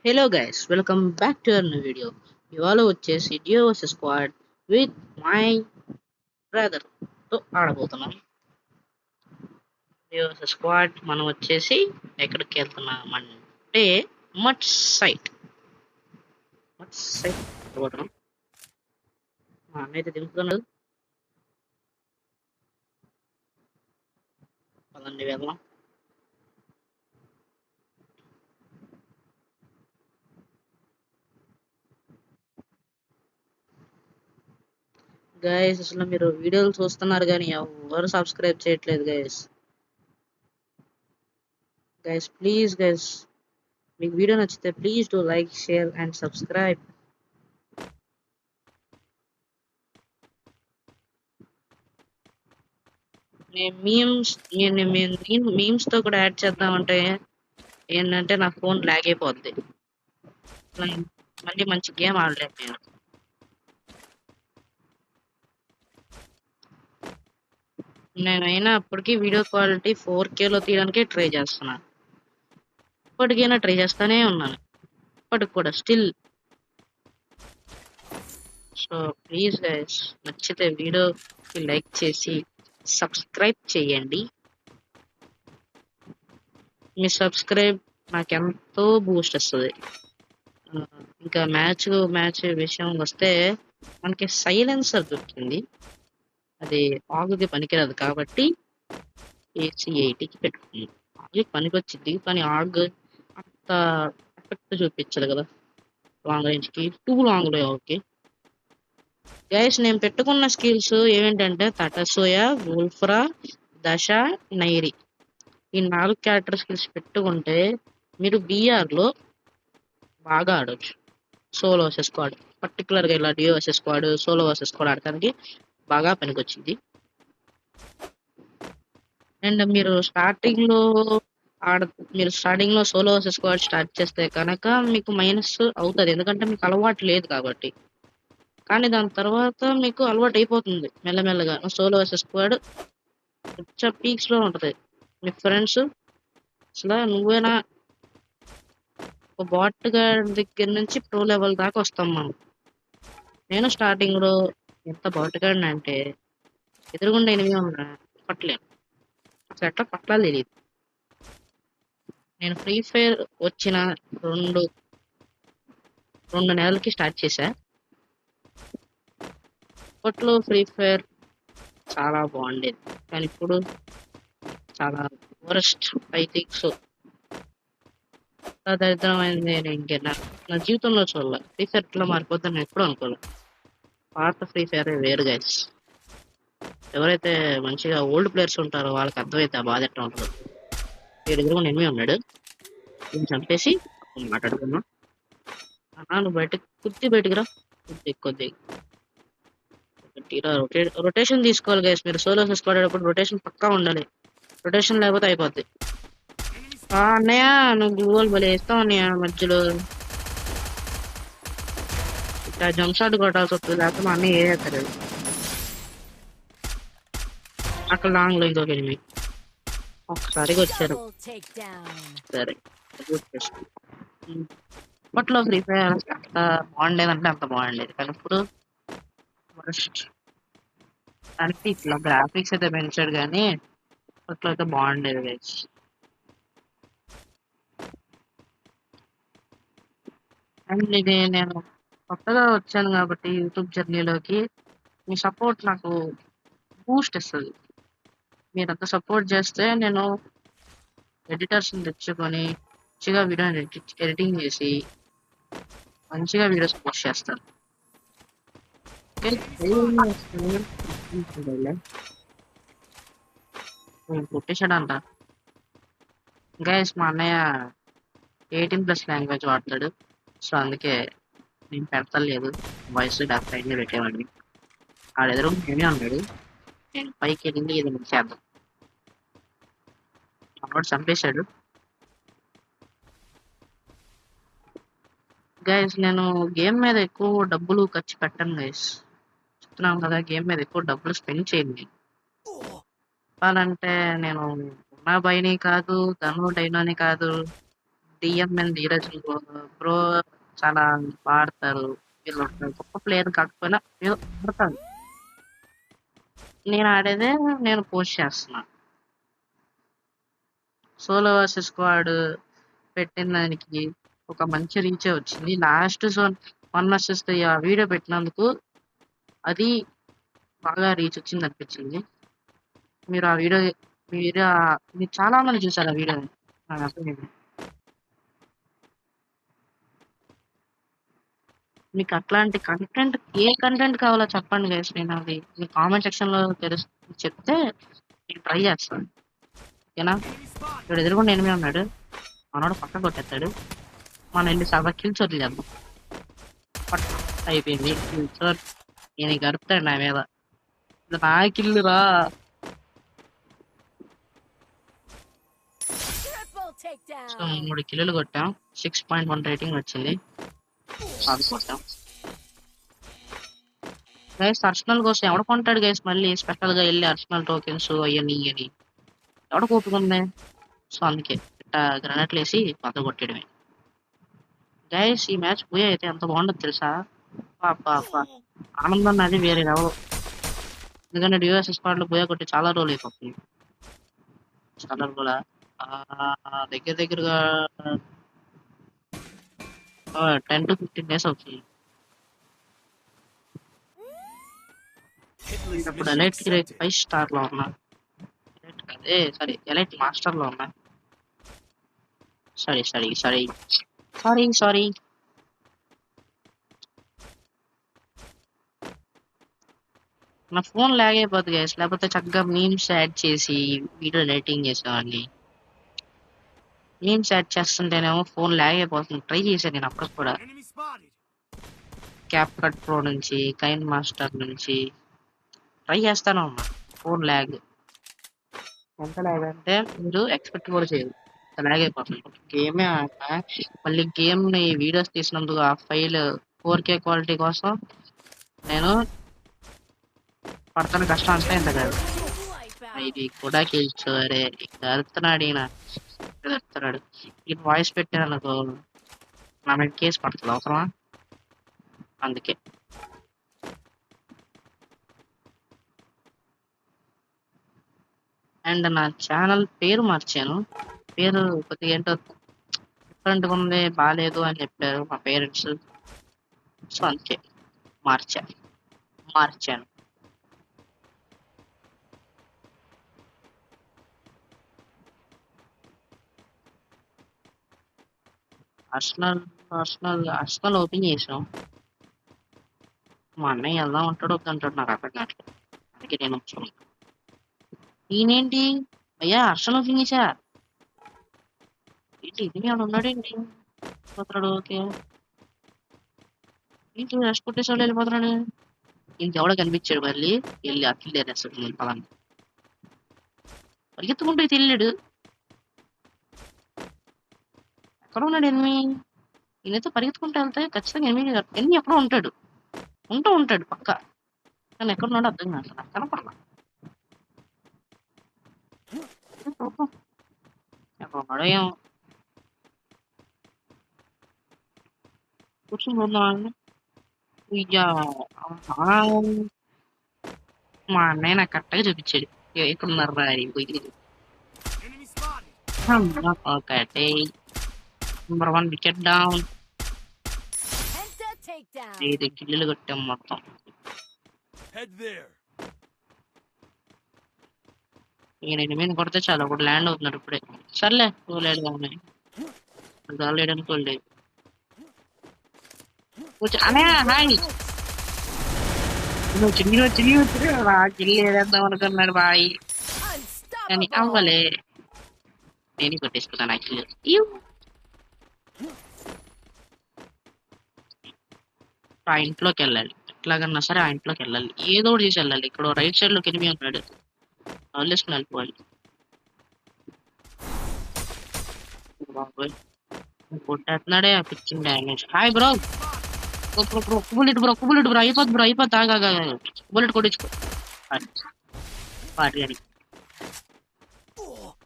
Hello guys, welcome back to our new video. ఇవాళ వచ్చేసి duo versus squad with my brother తో ఆడబోతున్నాం. డియో versus squad మనం వచ్చేసి ఎక్కడికి వెళ్తున్నాం అంటే మట్ సైట్ పోతున్నాం. మా అన్న అయితే దింపుతున్నాడు. పదండి వెళ్దాం. గైస్, అసలు మీరు వీడియోలు చూస్తున్నారు కానీ ఎవరు సబ్స్క్రైబ్ చేయట్లేదు గైస్. ప్లీజ్ గైస్, మీకు వీడియో నచ్చితే please do like, share and subscribe. నేను మీమ్స్ తో కూడా యాడ్ చేద్దామంటే ఏంటంటే నా ఫోన్ లాగ్ అయిపోద్ది. మళ్ళీ మంచి గేమ్ ఆడలేను నేను. నేనైనా అప్పటికి వీడియో క్వాలిటీ 4K తీయడానికే ట్రై చేస్తున్నా. ఇప్పటికైనా ట్రై చేస్తానే ఉన్నాను, ఇప్పటికి కూడా స్టిల్. సో ప్లీజ్ గైస్, నచ్చితే వీడియోకి లైక్ చేసి సబ్స్క్రైబ్ చేయండి. మీ సబ్స్క్రైబ్ నాకెంతో బూస్ట్ వస్తుంది. ఇంకా మ్యాచ్ విషయం వస్తే మనకి సైలెన్సర్ దొరికింది. అది ఆగుకి పనికిరాదు కాబట్టి AC80కి పెట్టుకుంది. ఆగు పనికి వచ్చింది కానీ ఆగ్ అంత ఎఫెక్ట్ చూపించదు కదా లాంగ్ రేంజ్కి. టూ లాంగ్లో ఓకే గైస్. నేను పెట్టుకున్న స్కిల్స్ ఏమేంటంటే తటసోయ, వోల్ఫ్రా, దశ, నైరి. ఈ 4 క్యారెక్టర్ స్కిల్స్ పెట్టుకుంటే మీరు BRలో బాగా ఆడొచ్చు. సోలో వర్సెస్ స్క్వాడ్, పర్టికులర్గా ఇలా duo versus squad, solo versus squad ఆడటానికి బాగా పనికొచ్చింది. అండ్ మీరు స్టార్టింగ్ లో సోలో వర్సెస్ స్క్వాడ్ స్టార్ట్ చేస్తే కనుక మీకు మైనస్ అవుతుంది, ఎందుకంటే మీకు అలవాటు లేదు కాబట్టి. కానీ దాని తర్వాత మీకు అలవాటు అయిపోతుంది మెల్లమెల్లగా. సోలో వర్సెస్ స్క్వాడ్ పీక్స్ లో ఉంటది. మీ ఫ్రెండ్స్ అసలు నువ్వేనా ఒక బాట్ గార్డ్ దగ్గర నుంచి ప్రో లెవెల్ దాకా వస్తాం మనం. నేను స్టార్టింగ్ లో ఎంత బాట్ గార్డ్ అంటే ఎదురుగుండా ఎనిమిది ఉన్నా పట్టలేను, అసలు ఎట్లా పట్టాలి తెలియదు. నేను ఫ్రీ ఫైర్ వచ్చిన రెండు నెలలకి స్టార్ట్ చేశా. అప్పట్లో ఫ్రీ ఫైర్ చాలా బాగుండేది, కానీ ఇప్పుడు చాలా వరస్ట్. I think so. దరిద్రమైంది. నేను ఇంకే నా జీవితంలో చూడాల ఫ్రీ ఫైర్ ఇట్లా మారిపోతాను నేను ఎప్పుడు అనుకోలేదు. పాత ఫ్రీ ఫైర్ వేరు గైస్. ఎవరైతే మంచిగా ఓల్డ్ ప్లేయర్స్ ఉంటారో వాళ్ళకి అర్థమైతే ఆ బాధ ఎట్లా ఉంటుందో. వీడి దగ్గర కూడా ఎనిమిది ఉన్నాడు, దీన్ని చంపేసి మాట్లాడుకున్నా. నువ్వు బయటికి రా. కొద్ది రొటేషన్ తీసుకోవాలి గైస్. మీరు సోలో తీసుకోవడేటప్పుడు రొటేషన్ పక్కా ఉండాలి. రొటేషన్ లేకపోతే అయిపోద్ది. అన్నయ్య నువ్వు గూగుల్ బలి వేస్తావు అన్నయ్య. మధ్యలో ఇట్లా జంప్ షాట్ కొట్టాల్సి వస్తుంది, లేకపోతే మా అన్నయ్య వేస్తారు. అక్కడ లాంగ్ లో ఇంకొక ఎనిమిది ఒకసారిగా వచ్చారు. సరే అప్పట్లో ఫ్రీ ఫైర్ అంత బాగుండేదంటే అంత బాగుండేది, కానీ ఇప్పుడు దానికి ఇట్లా గ్రాఫిక్స్ అయితే పెంచాడు కానీ అట్లా అయితే బాగుండేది గైస్. అండ్ ఇది నేను కొత్తగా వచ్చాను కాబట్టి యూట్యూబ్ జర్నీలోకి మీ సపోర్ట్ నాకు బూస్ట్ ఇస్తుంది. మీరంతా సపోర్ట్ చేస్తే నేను ఎడిటర్స్ని తెచ్చుకొని మంచిగా వీడియో ఎడిటింగ్ చేసి మంచిగా వీడియోస్ పోస్ట్ చేస్తాను. కొట్టేశాడంట గైస్. మా అన్నయ్య 18+ లాంగ్వేజ్ వాడతాడు, సో అందుకే నేను పెడతలేదు వాయిస్. డెఫినెట్లీ పెట్టేవాడిని. ఆడెదురు నేనే అన్నాడు, నేను పైకి వెళ్ళి ఇది చేద్దాం. అన్నోడు చంపేశాడు. గైస్ నేను గేమ్ మీద ఎక్కువ డబ్బులు ఖర్చు పెట్టను గైస్. చెప్తున్నాం కదా, గేమ్ మీద ఎక్కువ డబ్బులు స్పెండ్ చేయండి. చెప్పాలంటే నేను ఉన్నా బైని కాదు, ధను డైనోని కాదు, డిఎంఎన్ ధీరజ్ బ్రో చాలా ఆడతారు. వీళ్ళు గొప్ప ప్లేయర్ కాకపోయినా ఏదో ఆడతారు. నేను ఆడేదే నేను పోస్ట్ చేస్తున్నా. సోలో వర్సెస్ స్క్వాడ్ పెట్టిన దానికి ఒక మంచి రీచే వచ్చింది. లాస్ట్ జోన్ 1 వర్సెస్ 3 ఆ వీడియో పెట్టినందుకు అది బాగా రీచ్ వచ్చింది అనిపించింది. మీరు ఆ వీడియో మీరు చాలా మంది చూసారు ఆ వీడియోని. నాకు అర్థమైంది. మీకు అట్లాంటి కంటెంట్ ఏ కంటెంట్ కావాలో చెప్పండి గైస్. నేను అది మీ కామెంట్ సెక్షన్ లో చెప్తే నేను ట్రై చేస్తాను. ఓకేనా? ఇక్కడ ఎదురుకుండా ఎనిమిది ఉన్నాడు, మనోడు పక్క కొట్టేస్తాడు. మనం వెళ్ళి సభ కిల్స్ వదిలేద్దాం. అయిపోయింది కిల్చోర్. నేను గడుపుతాడు నా మీద. ఇది నా కిల్లు రా. సో 3 కిల్లులు కొట్టాం. 6.1 రేటింగ్ వచ్చింది. అది కొట్టాం గైస్. అర్సనల్ కోసం ఎవడ కొంటాడు గైస్? మళ్ళీ స్పెషల్ గా వెళ్ళి అర్సనల్ టోకెన్స్ అవన్నీ అని ఎవడ కోపుకుంది? సో అందుకే ఇట్లా గ్రనెట్లు వేసి బద్ద కొట్టడమే గైస్. ఈ మ్యాచ్ పోయి అయితే ఎంత బాగుండదు తెలుసా? ఆనందం అది వేరే ఎవరు. ఎందుకంటే డిఎస్ స్క్వాడ్ లో పోయా కొట్టి చాలా రోజులు అయిపోతుంది. చాలా రోజుల దగ్గర దగ్గరగా 10 to 15 days అవుతుంది. ఇప్పుడు ఎలైట్ 5 స్టార్ లో ఉన్నా. అదే సారీ, ఎలైట్ మాస్టర్ లో ఉన్నా. సారీ. నా ఫోన్ లాగ్ అయిపోతుంది గైస్. లేకపోతే చక్కగా మీమ్స్ యాడ్ చేసి వీడియో ఎడిటింగ్ చేసేవాడిని. మీమ్స్ యాడ్ చేస్తుంటేనేమో ఫోన్ లాగ్ అయిపోతుంది. ట్రై చేశాను నేను అప్పుడు కూడా. క్యాప్ కట్ ప్రో నుంచి, కైన్ మాస్టర్ నుంచి ట్రై చేస్తాను ఉన్నా. ఫోన్ ల్యాగ్ ఎంత ల్యాగ్ అంటే మీరు ఎక్స్పెక్ట్ కూడా చేయరు. లాగ్ అయిపోతుంది. గేమే మళ్ళీ గేమ్ ని వీడియోస్ తీసినందుకు ఆ ఫైల్ 4K క్వాలిటీ కోసం నేను పడుతున్న కష్టం అంతా ఇంత కాదు. ఇది కూడా కేల్చోరే అరుతున్నాడు. ఈయన అరుతున్నాడు. ఈ వాయిస్ పెట్టానుకో నా మీద కేసు పడుతుంది. అవసరమా? అందుకే అండ్ నా ఛానల్ పేరు మార్చాను. పేరు కొద్దిగా ఏంటో డిఫరెంట్గా ఉంది, బాగాలేదు అని చెప్పారు మా పేరెంట్స్. సో అందుకే మార్చాను. అర్సనల్ ఓపెన్ చేసాం. మా అన్నయ్య వెళ్దాం అంటాడు, వద్దంటాడు. నాకు అర్థం కావట్లేదు. అందుకే నేను వచ్చాను. ఈయనేంటి అయ్యా అర్సనల్ ఓపెన్ చేసా ఏంటి? ఇది ఉన్నాడు ఏంటి? పోతున్నాడు. ఓకే ఏంటి రెస్ట్ కొట్టేసాడు, వెళ్ళిపోతున్నాడు. ఇంకెవడో కనిపించాడు. మళ్ళీ వెళ్ళి అఖిల్ రెస్ట్ పలాన్ని పరిగెత్తుకుంటూ తెలియడు. ఎక్కడ ఉన్నాడు ఎనిమి? ఈయనైతే పరిగెత్తుకుంటూ వెళ్తే ఖచ్చితంగా ఎనిమి ఎక్కడో ఉంటాడు పక్క. కానీ ఎక్కడున్నాడో అర్థం కాదు. నాకు కనపడలా. ఎక్కడున్నాడో ఏమో. కూర్చొని పోతున్నాడు. మా అన్నయ్య నాకు కరెక్ట్గా చూపించాడు ఎక్కడున్నారు రా అని. ఒకటి నెంబర్ 1 వికెట్ డౌన్. 5 కిల్లులు కొట్టాం మొత్తం. ఈయన ఎనిమిది కొడితే చాలు, ఒకటి ల్యాండ్ అవుతున్నాడు ఇప్పుడే. సర్లే తోలేడుగా ఉన్నాయి. తోలేడు అనుకోలేదు. హాయ్ చిన్ని కిల్లు ఏదేద్దాం అనుకున్నాడు బాయ్, కానీ అవ్వలే. నేను కొట్టేసుకున్నాను యాక్చువల్లీ. ఆ ఇంట్లోకి వెళ్ళాలి ఎట్లాగన్నా సరే. ఆ ఇంట్లోకి వెళ్ళాలి, ఏదో ఒకటి చేసి వెళ్ళాలి. ఇక్కడ రైట్ సైడ్ లోకి ఎనిమిది ఉన్నాడు, వదిలేసుకుని వెళ్ళిపోవాలి. కొట్టేస్తున్నాడే పిచ్చిన damage. Hi bro, bullet bro అయిపోద్ది ఆగా. బుల్లెట్ కొట్టించుకో.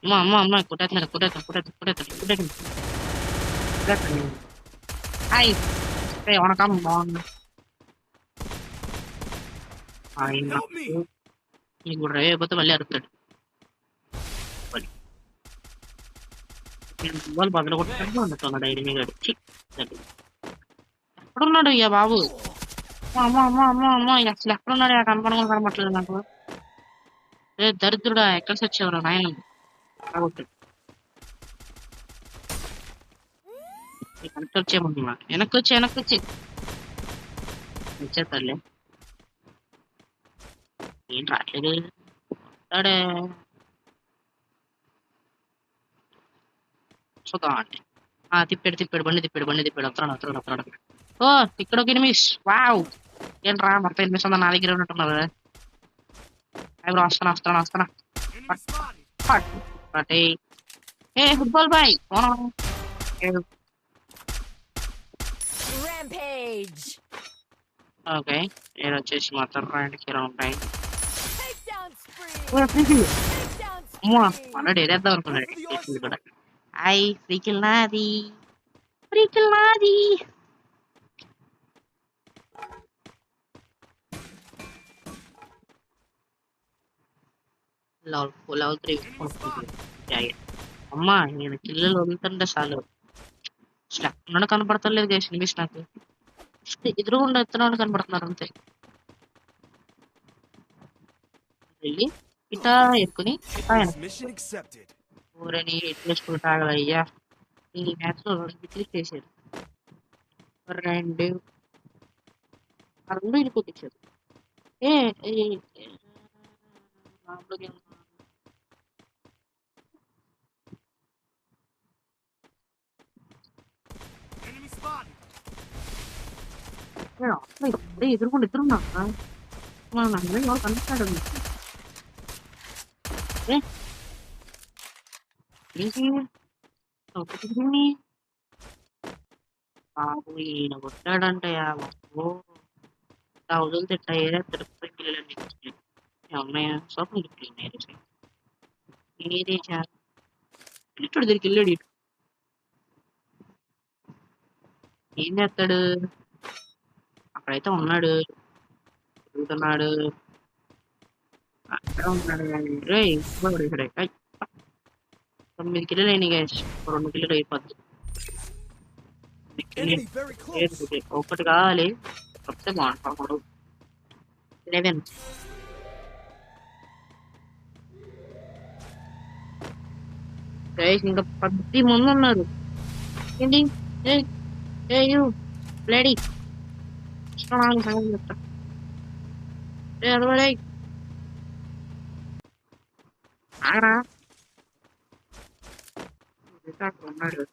అమ్మ కొట్టేస్తున్నాడు. హాయ్ వనకం బాగున్నా నీకు కూడా డ్రైవ్ అయిపోతే మళ్ళీ అరుతాడు వాళ్ళు బదులు కొట్టడానికి వండుతున్నాడు ఐడిమి గారు ఎక్కడున్నాడు అయ్యా బాబు అమ్మ అమ్మ అమ్మ అమ్మ అసలు ఎక్కడున్నాడు కనపడమని కనపట్లేదు నాకు రే దరిద్రుడా ఎక్కడ సచ్చేవరా నాయన వెనక్కి వచ్చేయమన్నా వెనక్కి వచ్చి వచ్చేస్తాడులే ఏంటి రావట్లేదు వస్తాడే చూద్దాం అంటే తిప్పాడు బండి తిప్పాడు వస్తున్నాడు ఓ ఇక్కడ ఒక ఎనిమిస్ వావ్ ఏంట్రా మొత్తం ఎనిమిస్ ఉందా నా దగ్గర ఉన్నట్టున్నారు వస్తున్నా ఏ ఫుట్బాల్ బాయ్ ఓకే నేను వచ్చేసి మొత్తం హీరో ఉంటాయి ఆల్రెడీ ఏదేద్దాం అనుకున్నాడు కూడా ఫ్రీకిల్ నాది లెవెల్ 3 అమ్మా నేను కిల్లలు వదులుతుంటే చాలు అసలు ఎక్కడున్నాడు కనపడతలేదు గైస్ ఎనిమిస్ నాకు ఎదురుగుండా ఎత్తున్నాడు కనపడుతున్నారు అంతే వెళ్ళి ఇటా ఎక్కుని ఊరని ఎట్లేసుకుంటా అయ్యా ఈ మ్యాచ్ లో 2 క్లిక్ చేశారు 2 ఇనుకొచ్చారు ఎదురుకుండా ఎదురున్నా వాళ్ళు కనిపిస్తాడు బాబు ఈయన కొట్టాడంటే వదులు తిట్టా ఏదో తిరుపతి పిల్లలు ఉన్నాయా సోపం ఏది ఇటు దగ్గరికి వెళ్ళాడు ఇటు ఏం చేస్తాడు అక్కడైతే ఉన్నాడు తిరుగుతున్నాడు అక్కడ ఉన్నాడు రే 9 కిలోలు అయినాయి గైస్ 2 కిలోలు అయిపోద్ది ఒకటి కావాలి వస్తే బాగుంటాడు 11 గైస్ ఇంకా 10 మంది ఉన్నారు ఏంటి లేడీ సంగతి చెప్తా అదవాడే ఆగరా ఉన్నాడు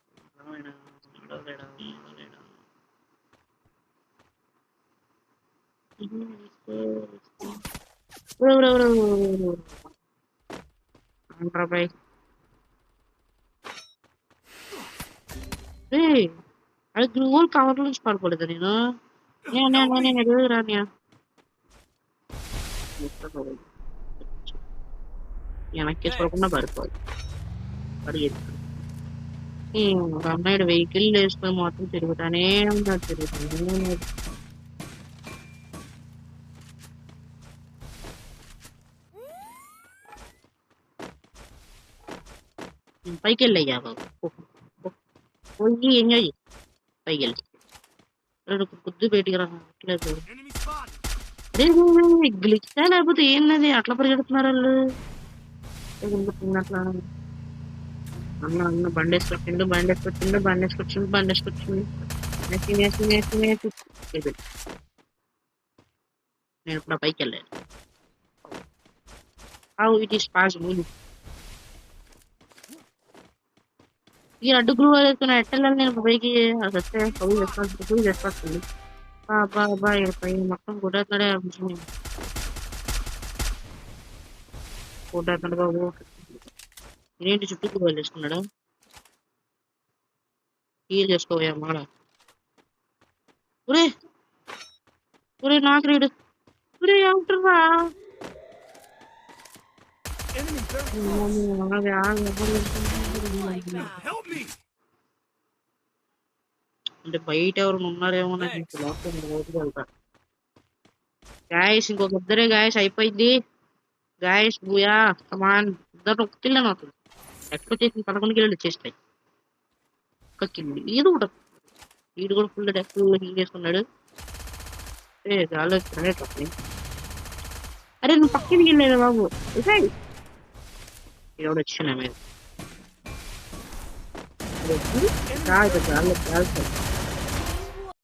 అది గ్లూవల్ కవర్ నుంచి పడిపోలేదు నేను ఎదురు రానియా వెనక్కి చూడకుండా పడిపోవాలి అమ్మాయిడు వెహికల్ వేసుకొని మొత్తం తిరుగుతానే ఉన్నాడు పైకి వెళ్ళయ్యా బాబు పోయి ఎంజాయ్ పైకి వెళ్ళి బుద్ధి బయటికి రావట్లేదు గ్లిచ్చా లేకపోతే ఏంది అట్లా పరిగెడుతున్నారు వాళ్ళు అట్లా అన్న బండేసుకొచ్చిండు నేను ఇప్పుడు పైకి వెళ్ళాను హౌ ఇట్ ఈస్ పాసిబుల్ ఈ అడ్డు గ్రూవ్ వేసుకున్న ఎట్టెళ్ళాలి నేను పైకి వస్తే చేసుకోవచ్చు బాబా పై మొత్తం కొట్టేస్తాడే కొట్టేస్తాడు బాబు ఇదేంటి చుట్టూ గ్రూవల్ వేసుకున్నాడు హీల్ చేసుకోవా మాడ ఒరే నాకు రీడు అవుతుర్రా అంటే బయట ఎవరైనా ఉన్నారేమో నాకు ఇంక లోపల రోజులు వెళ్తా. గాయస్ ఇంకొక ఇద్దరే గాయస్ అయిపోయింది. గాయస్ బూయా కమాన్ ఇద్దరు ఒక కిల్ అని అవుతుంది. ఎక్కువ చేసిన 11 కిలోలు వచ్చేస్తాయి. ఒక కిల్ ఇది కూడా వీడు కూడా ఫుల్ డెక్ హీల్ చేసుకున్నాడు. ఏ గాల్లో గ్రనేట్ వస్తుంది. అరే నువ్వు పక్కన వెళ్ళలేదు బాబు. ఎవడు వచ్చిన మీద గాల్లో గాల్లో